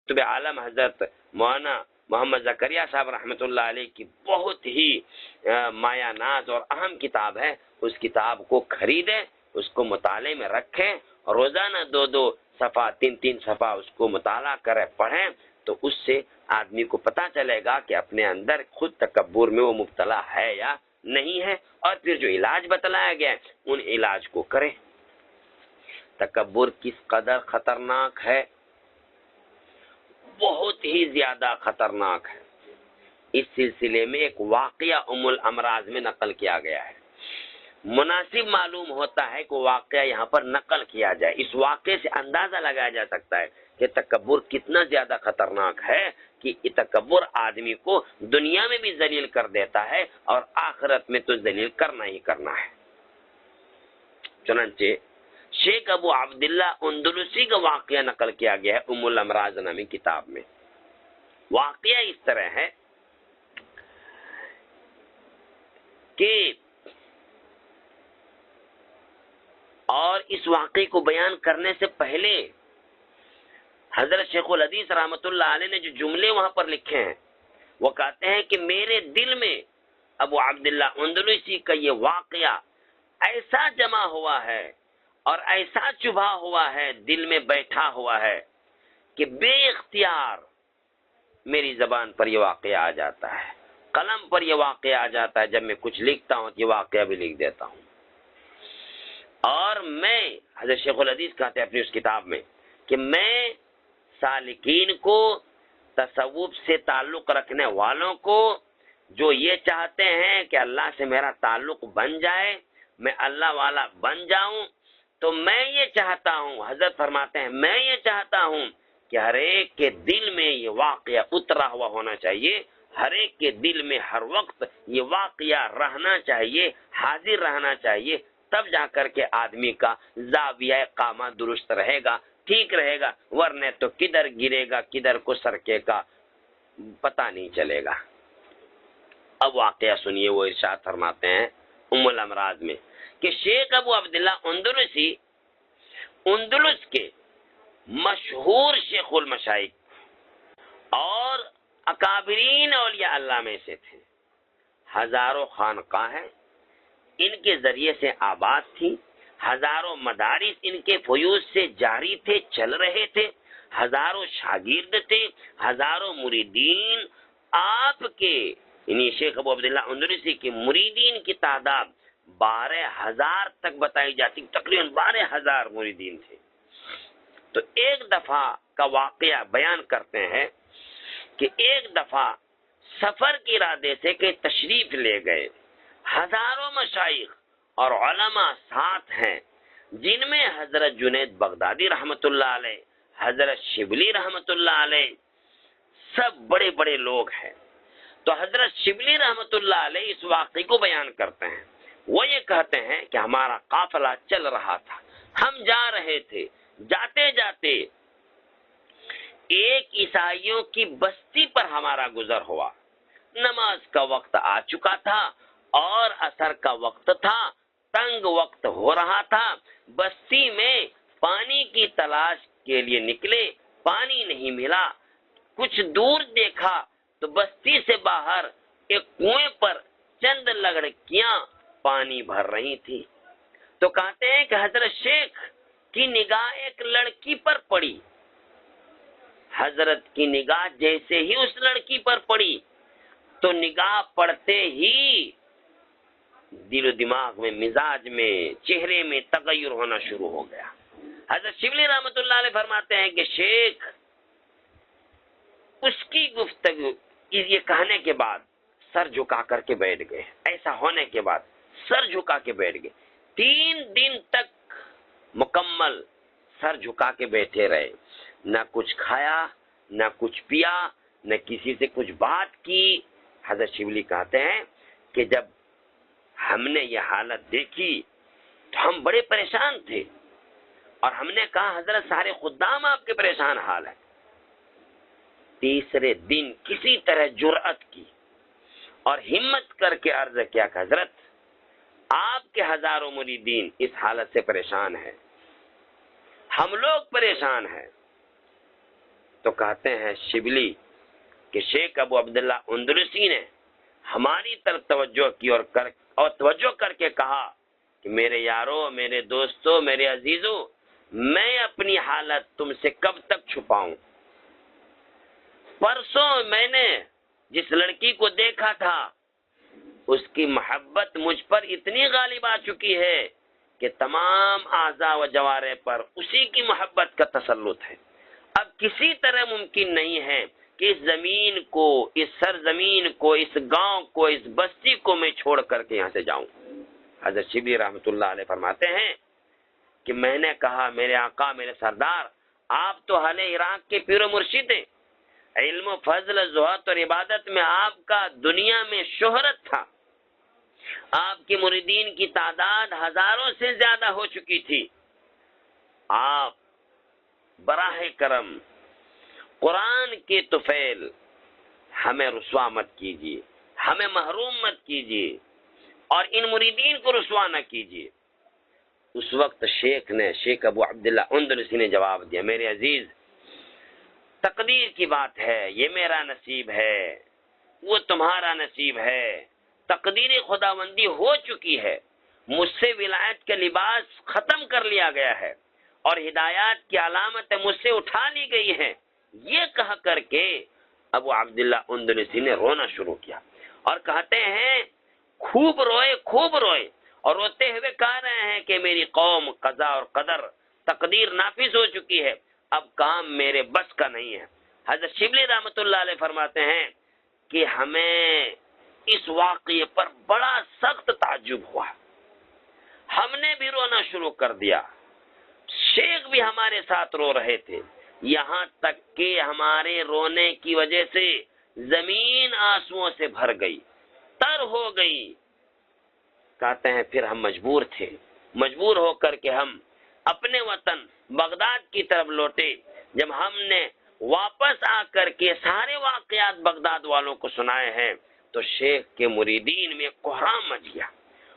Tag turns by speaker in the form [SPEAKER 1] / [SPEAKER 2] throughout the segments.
[SPEAKER 1] کتب عالم حضرت مولانا محمد زکریا صاحب رحمۃ اللہ علیہ کی بہت ہی مایہ ناز اور اہم کتاب ہے. اس کتاب کو خریدیں، اس کو مطالعے میں رکھیں، اور روزانہ 2 صفحہ 3 صفحہ اس کو مطالعہ کریں، پڑھیں، تو اس سے آدمی کو پتہ چلے گا کہ اپنے اندر خود تکبر میں وہ مبتلا ہے یا نہیں ہے. اور پھر جو علاج بتلایا گیا ہے ان علاج کو کریں. تکبر کس قدر خطرناک ہے، بہت ہی زیادہ خطرناک ہے. اس سلسلے میں ایک واقعہ ام الامراض میں نقل کیا گیا ہے. مناسب معلوم ہوتا ہے کہ واقعہ یہاں پر نقل کیا جائے. اس واقعے سے اندازہ لگایا جا سکتا ہے کہ تکبر کتنا زیادہ خطرناک ہے کہ یہ تکبر آدمی کو دنیا میں بھی ذلیل کر دیتا ہے اور آخرت میں تو ذلیل کرنا ہی کرنا ہے. چنانچہ شیخ ابو عبداللہ اندلسی کا واقعہ نقل کیا گیا ہے ام الامراض نامی کتاب میں. واقعہ اس طرح ہے کہ اور اس واقعے کو بیان کرنے سے پہلے حضرت شیخ الحدیث رحمۃ اللہ علیہ نے جو جملے وہاں پر لکھے ہیں وہ کہتے ہیں کہ میرے دل میں ابو عبداللہ اندلسی کا یہ واقعہ ایسا جمع ہوا ہے اور ایسا چبھا ہوا ہے، دل میں بیٹھا ہوا ہے کہ بے اختیار میری زبان پر یہ واقعہ آ جاتا ہے، قلم پر یہ واقعہ آ جاتا ہے. جب میں کچھ لکھتا ہوں تو یہ واقعہ بھی لکھ دیتا ہوں. اور میں حضرت شیخ الحدیث کہتے ہیں اپنی اس کتاب میں کہ میں سالکین کو، تصوف سے تعلق رکھنے والوں کو جو یہ چاہتے ہیں کہ اللہ سے میرا تعلق بن جائے، میں اللہ والا بن جاؤں، تو میں یہ چاہتا ہوں، حضرت فرماتے ہیں میں یہ چاہتا ہوں کہ ہر ایک کے دل میں یہ واقعہ اترا ہوا ہونا چاہیے، ہر ایک کے دل میں ہر وقت یہ واقعہ رہنا چاہیے، حاضر رہنا چاہیے. تب جا کر کے آدمی کا زاویہ قامہ درست رہے گا، ٹھیک رہے گا، ورنہ تو کدھر گرے گا کدھر کو سرکے کا پتہ نہیں چلے گا. اب واقعہ سنیے. وہ ارشاد فرماتے ہیں ام الامراض میں کہ شیخ ابو عبداللہ اندلسی اندلس کے مشہور شیخ المشائخ اور اکابرین اولیاء اللہ میں سے تھے. ہزاروں خانقاہیں ان کے ذریعے سے آباد تھی، ہزاروں مدارس ان کے فیوض سے جاری تھے، چل رہے تھے، ہزاروں شاگرد تھے، ہزاروں مریدین. آپ کے یعنی شیخ ابو عبداللہ اندلسی کے مریدین کی تعداد 12,000 تک بتائی جاتی، تقریباً 12,000 مریدین تھے. تو ایک دفعہ کا واقعہ بیان کرتے ہیں کہ ایک دفعہ سفر کے ارادے سے کہ تشریف لے گئے، ہزاروں مشائخ اور علماء ساتھ ہیں، جن میں حضرت جنید بغدادی رحمۃ اللہ علیہ، حضرت شبلی رحمۃ اللہ علیہ، سب بڑے بڑے لوگ ہیں. تو حضرت شبلی رحمۃ اللہ علیہ اس واقعے کو بیان کرتے ہیں. وہ یہ کہتے ہیں کہ ہمارا قافلہ چل رہا تھا، ہم جا رہے تھے، جاتے جاتے ایک عیسائیوں کی بستی پر ہمارا گزر ہوا. نماز کا وقت آ چکا تھا اور عصر کا وقت تھا، تنگ وقت ہو رہا تھا. بستی میں پانی کی تلاش کے لیے نکلے، پانی نہیں ملا. کچھ دور دیکھا تو بستی سے باہر ایک کنویں پر چند لڑکیاں پانی بھر رہی تھی. تو کہتے ہیں کہ حضرت شیخ کی نگاہ ایک لڑکی پر پڑی. حضرت کی نگاہ جیسے ہی اس لڑکی پر پڑی تو نگاہ پڑتے ہی دل و دماغ میں، مزاج میں، چہرے میں تغیر ہونا شروع ہو گیا. حضرت شبلی رحمۃ اللہ علیہ فرماتے ہیں کہ شیخ اس کی گفتگو یہ کہنے کے بعد سر جھکا کر کے بیٹھ گئے. ایسا ہونے کے بعد سر جھکا کے بیٹھ گئے. 3 دن تک مکمل سر جھکا کے بیٹھے رہے، نہ کچھ کھایا، نہ کچھ پیا، نہ کسی سے کچھ بات کی. حضرت شبلی کہتے ہیں کہ جب ہم نے یہ حالت دیکھی تو ہم بڑے پریشان تھے اور ہم نے کہا حضرت سارے خدام آپ کے پریشان حال ہیں. تیسرے دن کسی طرح جرأت کی اور ہمت کر کے عرض کیا کہ حضرت آپ کے ہزاروں مریدین اس حالت سے پریشان ہیں، ہم لوگ پریشان ہیں، تو کہتے ہیں شبلی کہ شیخ ابو عبداللہ اندلسی نے ہماری طرف توجہ کی اور توجہ کر کے کہا کہ میرے یارو، میرے دوستو، میرے عزیزو، میں اپنی حالت تم سے کب تک چھپاؤں؟ پرسوں میں نے جس لڑکی کو دیکھا تھا اس کی محبت مجھ پر اتنی غالب آ چکی ہے کہ تمام اعضاء و جوارح پر اسی کی محبت کا تسلط ہے۔ اب کسی طرح ممکن نہیں ہے کہ اس زمین کو، اس سرزمین کو، اس گاؤں کو، اس بستی کو میں چھوڑ کر کے یہاں سے جاؤں۔ حضرت شبلی رحمۃ اللہ علیہ فرماتے ہیں کہ میں نے کہا میرے آقا، میرے سردار، آپ تو اہل عراق کے پیر و مرشد ہیں، علم و فضل، زہد اور عبادت میں آپ کا دنیا میں شہرت تھا، آپ کے مریدین کی تعداد ہزاروں سے زیادہ ہو چکی تھی، آپ براہ کرم قرآن کے طفیل ہمیں رسوا مت کیجیے، ہمیں محروم مت کیجیے اور ان مریدین کو رسوا نہ کیجیے۔ اس وقت شیخ ابو عبداللہ اندلسی نے جواب دیا، میرے عزیز، تقدیر کی بات ہے، یہ میرا نصیب ہے، وہ تمہارا نصیب ہے، تقدیر خداوندی ہو چکی ہے، مجھ سے ولایت کا لباس ختم کر لیا گیا ہے اور ہدایات کی علامت مجھ سے اٹھا لی گئی ہے۔ یہ کہہ کر کے ابو عبداللہ اندلسی نے رونا شروع کیا اور کہتے ہیں خوب روئے اور روتے ہوئے کہہ رہے ہیں کہ میری قوم قضا اور قدر، تقدیر نافذ ہو چکی ہے، اب کام میرے بس کا نہیں ہے۔ حضرت شبلی رحمۃ اللہ علیہ فرماتے ہیں کہ ہمیں اس واقعے پر بڑا سخت تعجب ہوا، ہم نے بھی رونا شروع کر دیا، شیخ بھی ہمارے ساتھ رو رہے تھے، یہاں تک کہ ہمارے رونے کی وجہ سے زمین آنسوؤں سے بھر گئی، تر ہو گئی۔ کہتے ہیں پھر ہم مجبور ہو کر کے ہم اپنے وطن بغداد کی طرف لوٹے۔ جب ہم نے واپس آ کر کے سارے واقعات بغداد والوں کو سنائے ہیں تو شیخ کے مریدین میں کوہرام مچ گیا،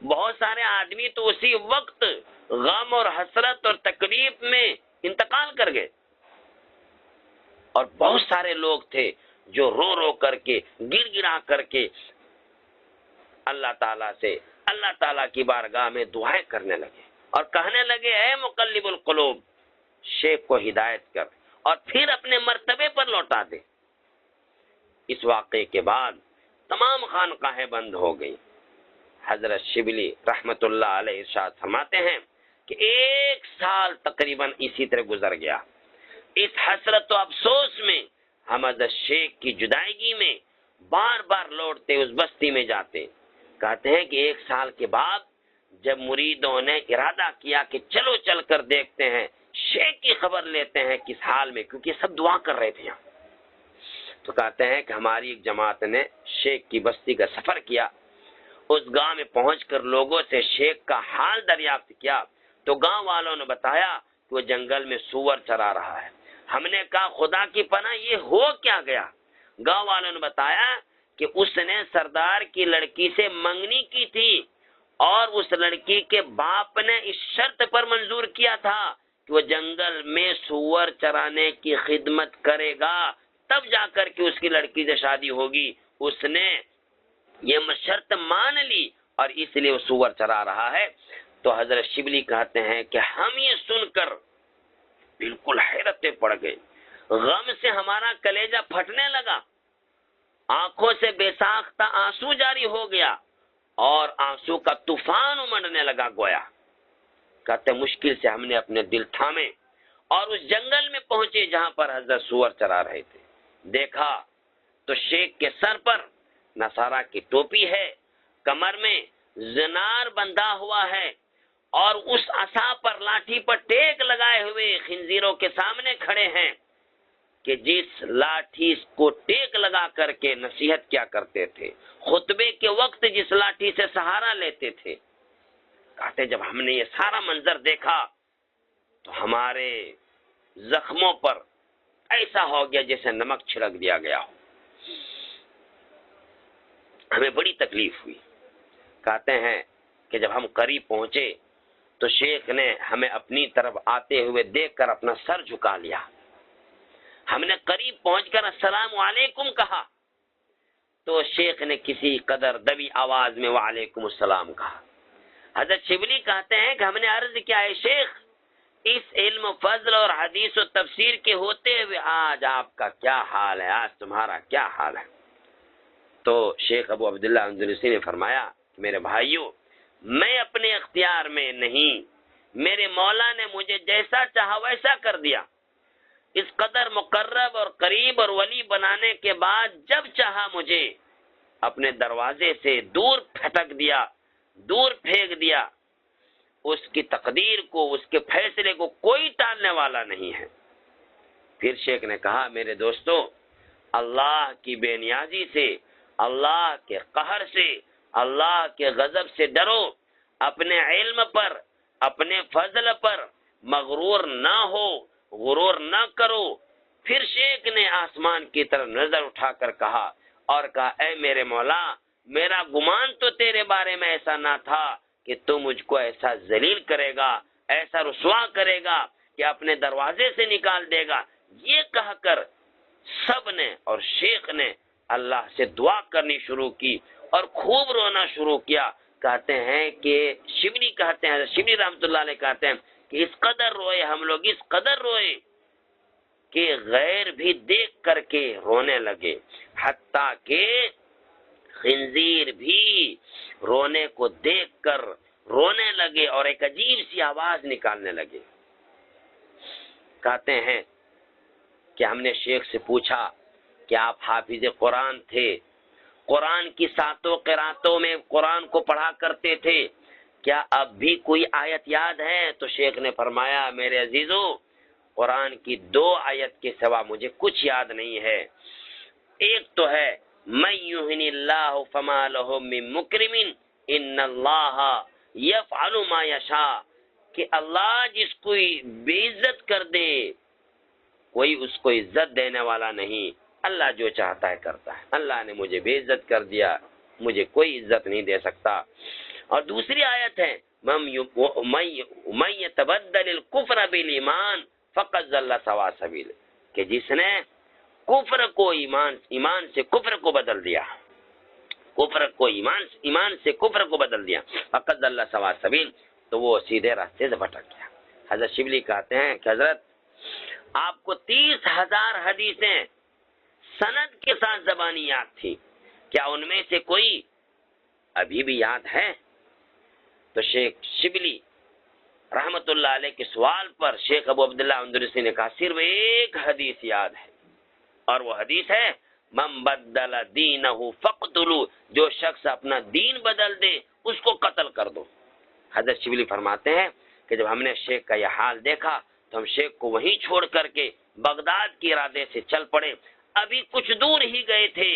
[SPEAKER 1] بہت سارے آدمی تو اسی وقت غم اور حسرت اور تکلیف میں انتقال کر گئے، اور بہت سارے لوگ تھے جو رو رو کر کے، گر گرا کر کے اللہ تعالیٰ کی بارگاہ میں دعائیں کرنے لگے اور کہنے لگے، اے مقلب القلوب، شیخ کو ہدایت کر اور پھر اپنے مرتبے پر لوٹا دے۔ اس واقعے کے بعد تمام خانقاہیں بند ہو گئی۔ حضرت شبلی رحمت اللہ علیہ ارشاد فرماتے ہیں کہ 1 سال تقریباً اسی طرح گزر گیا، اس حسرت و افسوس میں ہم حضرت شیخ کی جدائیگی میں بار بار لوٹتے، اس بستی میں جاتے۔ کہتے ہیں کہ 1 سال کے بعد جب مریدوں نے ارادہ کیا کہ چلو چل کر دیکھتے ہیں، شیخ کی خبر لیتے ہیں کس حال میں، کیونکہ سب دعا کر رہے تھے یہاں، تو کہتے ہیں کہ ہماری ایک جماعت نے شیخ کی بستی کا سفر کیا، اس گاؤں میں پہنچ کر لوگوں سے شیخ کا حال دریافت کیا تو گاؤں والوں نے بتایا کہ وہ جنگل میں سور چرا رہا ہے۔ ہم نے کہا خدا کی پناہ یہ ہو کیا گیا؟ گاؤں والوں نے بتایا کہ اس نے سردار کی لڑکی سے منگنی کی تھی اور اس لڑکی کے باپ نے اس شرط پر منظور کیا تھا کہ وہ جنگل میں سور چرانے کی خدمت کرے گا، تب جا کر کے اس کی لڑکی سے شادی ہوگی۔ اس نے یہ شرط مان لی اور اس لیے وہ سور چرا رہا ہے۔ تو حضرت شبلی کہتے ہیں کہ ہم یہ سن کر بالکل حیرت میں پڑ گئے، غم سے ہمارا کلیجہ پھٹنے لگا، آنکھوں سے بے ساختہ آنسو جاری ہو گیا اور آنسو کا طوفان امڑنے لگا گویا۔ کہتے مشکل سے ہم نے اپنے دل تھامے اور اس جنگل میں پہنچے جہاں پر حضرت سور چرا رہے تھے۔ دیکھا تو شیخ کے سر پر نصارہ کی ٹوپی ہے، کمر میں زنار بندھا ہوا ہے اور اس عصا پر، لاٹھی پر ٹیک لگائے ہوئے خنزیروں کے سامنے کھڑے ہیں کہ جس لاٹھی کو ٹیک لگا کر کے نصیحت کیا کرتے تھے، خطبے کے وقت جس لاٹھی سے سہارا لیتے تھے۔ کہتے جب ہم نے یہ سارا منظر دیکھا تو ہمارے زخموں پر ایسا ہو گیا جیسے نمک چھڑک دیا گیا ہو، ہمیں بڑی تکلیف ہوئی۔ کہتے ہیں کہ جب ہم قریب پہنچے تو شیخ نے ہمیں اپنی طرف آتے ہوئے دیکھ کر اپنا سر جھکا لیا، ہم نے قریب پہنچ کر السلام علیکم کہا تو شیخ نے کسی قدر دبی آواز میں وعلیکم السلام کہا۔ حضرت شبلی کہتے ہیں کہ ہم نے عرض کیا ہے شیخ، اس علم و فضل اور حدیث و تفسیر کے ہوتے ہوئے آج آپ کا کیا حال ہے، آج تمہارا کیا حال ہے؟ تو شیخ ابو عبداللہ اندلسی نے فرمایا کہ میرے بھائیوں، میں اپنے اختیار میں نہیں، میرے مولا نے مجھے جیسا چاہا ویسا کر دیا۔ اس قدر مقرب اور قریب اور ولی بنانے کے بعد جب چاہا مجھے اپنے دروازے سے دور پھٹک دیا، دور پھینک دیا۔ اس کی تقدیر کو، اس کے فیصلے کو کوئی ٹالنے والا نہیں ہے۔ پھر شیخ نے کہا میرے دوستو، اللہ کی بے نیازی سے، اللہ کے قہر سے، اللہ کے غضب سے ڈرو، اپنے علم پر، اپنے فضل پر مغرور نہ ہو، غرور نہ کرو۔ پھر شیخ نے آسمان کی طرف نظر اٹھا کر کہا اور کہا اے میرے مولا، میرا گمان تو تیرے بارے میں ایسا نہ تھا کہ تو مجھ کو ایسا ذلیل کرے گا، ایسا رسوا کرے گا کہ اپنے دروازے سے نکال دے گا۔ یہ کہہ کر سب نے اور شیخ نے اللہ سے دعا کرنی شروع کی اور خوب رونا شروع کیا۔ کہتے ہیں کہ شبلی کہتے ہیں، شبلی رحمۃ اللہ علیہ کہتے ہیں کہ اس قدر روئے ہم لوگ، اس قدر روئے کہ غیر بھی دیکھ کر کے رونے لگے، حتیٰ کہ خنزیر بھی رونے کو دیکھ کر رونے لگے اور ایک عجیب سی آواز نکالنے لگے۔ کہتے ہیں کہ ہم نے شیخ سے پوچھا کہ آپ حافظ قرآن تھے، قرآن کی 7 قراتوں میں قرآن کو پڑھا کرتے تھے، کیا اب بھی کوئی آیت یاد ہے؟ تو شیخ نے فرمایا میرے عزیزو، قرآن کی 2 آیت کے سوا مجھے کچھ یاد نہیں ہے۔ ایک تو ہے من یہن اللہ فما لہ من مکرم ان اللہ یفعل ما یشاء، کہ اللہ جس کو بے عزت کر دے کوئی اس کو عزت دینے والا نہیں، اللہ جو چاہتا ہے کرتا ہے۔ اللہ نے مجھے بے عزت کر دیا، مجھے کوئی عزت نہیں دے سکتا۔ اور دوسری آیت ہے من یتبدل الکفر بالایمان فقد ضل سواء السبیل، کہ جس نے کفر کو ایمان سے کفر کو بدل دیا، کفر کو ایمان سے کفر کو بدل دیا، فقد ضل سواء السبیل، تو وہ سیدھے راستے سے بھٹک گیا۔ حضرت شبلی کہتے ہیں کہ حضرت آپ کو 30,000 حدیثیں سند کے ساتھ زبانی یاد تھی، کیا ان میں سے کوئی ابھی بھی یاد ہے؟ تو شیخ شبلی رحمت اللہ علیہ کے سوال پر شیخ ابو عبداللہ اندلسی نے کہا صرف ایک حدیث یاد ہے، اور وہ حدیث ہے من بدل دینہ فقتلوا، جو شخص اپنا دین بدل دے اس کو قتل کر دو۔ حضرت شبلی فرماتے ہیں کہ جب ہم نے شیخ کا یہ حال دیکھا تو ہم شیخ کو وہیں چھوڑ کر کے بغداد کے ارادے سے چل پڑے۔ ابھی کچھ دور ہی گئے تھے،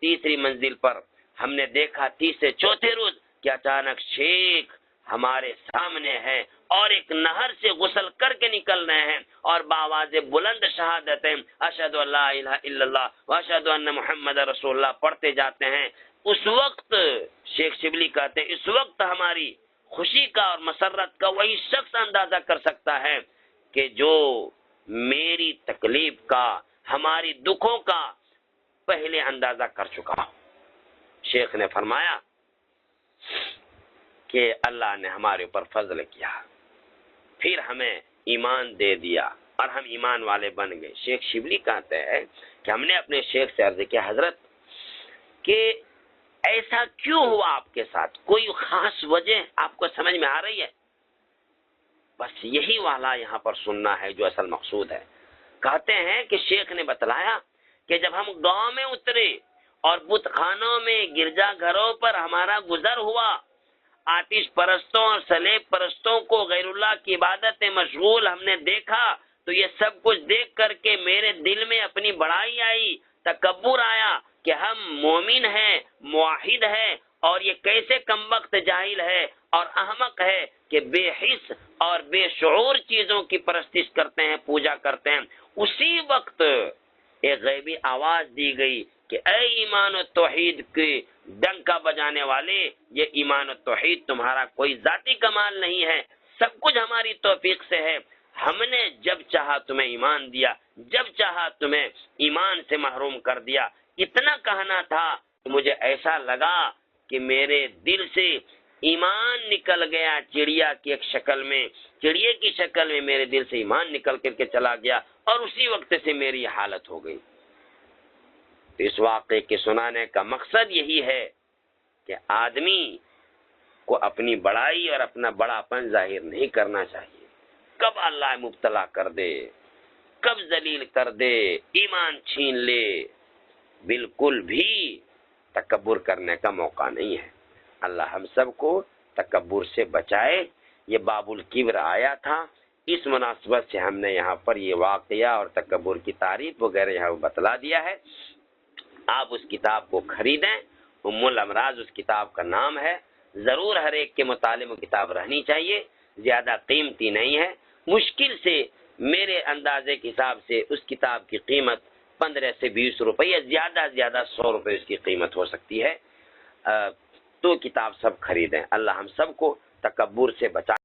[SPEAKER 1] 3ری منزل پر ہم نے دیکھا 3 روز کہ اچانک شیخ ہمارے سامنے ہے اور ایک نہر سے غسل کر کے نکل رہے ہیں اور بآواز بلند شہادتیں اشہد ان لا الہ الا اللہ واشہد ان محمد رسول اللہ پڑھتے جاتے ہیں۔ اس وقت شیخ شبلی کہتے ہیں اس وقت ہماری خوشی کا اور مسرت کا وہی شخص اندازہ کر سکتا ہے کہ جو میری تکلیف کا، ہماری دکھوں کا پہلے اندازہ کر چکا ہوں۔ شیخ نے فرمایا کہ اللہ نے ہمارے اوپر فضل کیا، پھر ہمیں ایمان دے دیا اور ہم ایمان والے بن گئے۔ شیخ شبلی کہتے ہیں کہ ہم نے اپنے شیخ سے عرض کیا حضرت کہ ایسا کیوں ہوا آپ کے ساتھ، کوئی خاص وجہ آپ کو سمجھ میں آ رہی ہے؟ بس یہی والا یہاں پر سننا ہے جو اصل مقصود ہے۔ کہتے ہیں کہ شیخ نے بتلایا کہ جب ہم گاؤں میں اترے اور بت خانوں میں، گرجا گھروں پر ہمارا گزر ہوا، آتش پرستوں اور سلیب پرستوں کو غیر اللہ کی عبادت میں مشغول ہم نے دیکھا، تو یہ سب کچھ دیکھ کر کے میرے دل میں اپنی بڑائی آئی، تکبر آیا کہ ہم مومن ہیں، موحد ہیں، اور یہ کیسے کمبخت جاہل ہے اور احمق ہے کہ بے حس اور بے شعور چیزوں کی پرستش کرتے ہیں، پوجا کرتے ہیں۔ اسی وقت ایک غیبی آواز دی گئی کہ اے ایمان و توحید کے ڈنکا بجانے والے، یہ ایمان و توحید تمہارا کوئی ذاتی کمال نہیں ہے، سب کچھ ہماری توفیق سے ہے۔ ہم نے جب چاہا تمہیں ایمان دیا، جب چاہا تمہیں ایمان سے محروم کر دیا۔ اتنا کہنا تھا کہ مجھے ایسا لگا کہ میرے دل سے ایمان نکل گیا، چڑیا کی ایک شکل میں، چڑیے کی شکل میں میرے دل سے ایمان نکل کر کے چلا گیا، اور اسی وقت سے میری حالت ہو گئی۔ تو اس واقعے کے سنانے کا مقصد یہی ہے کہ آدمی کو اپنی بڑائی اور اپنا بڑاپن ظاہر نہیں کرنا چاہیے۔ کب اللہ مبتلا کر دے، کب ذلیل کر دے، ایمان چھین لے، بالکل بھی تکبر کرنے کا موقع نہیں ہے۔ اللہ ہم سب کو تکبر سے بچائے۔ یہ باب الکبر آیا تھا، اس مناسبت سے ہم نے یہاں پر یہ واقعہ اور تکبر کی تعریف وغیرہ یہاں بتلا دیا ہے۔ آپ اس کتاب کو خریدیں، ام الامراض اس کتاب کا نام ہے۔ ضرور ہر ایک کے مطالعے میں کتاب رہنی چاہیے، زیادہ قیمتی نہیں ہے۔ مشکل سے میرے اندازے کے حساب سے اس کتاب کی قیمت 15 سے 20 روپے، زیادہ زیادہ 100 روپے اس کی قیمت ہو سکتی ہے۔ تو کتاب سب خریدیں۔ اللہ ہم سب کو تکبر سے بچا